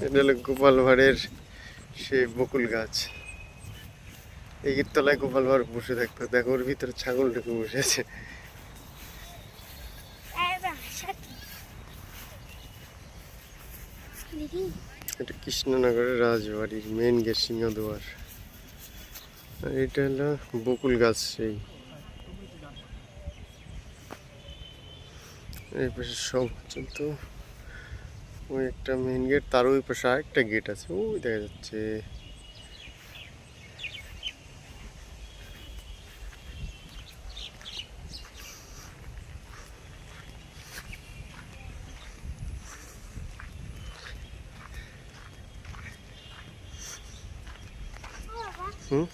এটা হলো গোপাল ভাঁড়ের সেই বকুল গাছ। এই তলায় গোপাল ভাঁড় বসে থাকতো, দেখো ওর ভিতরে ছাগল ঢুকে বসে আছে। এটা কৃষ্ণনগরের রাজবাড়ির মেন গেট, সিংহদুয়ার। আর এটা হলো বকুল গাছ। সেই এই পাশে সব কিন্তু ওই একটা মেন গেট, তার ওই পাশে আরেকটা গেট আছে, ওই দেখা যাচ্ছে। হুম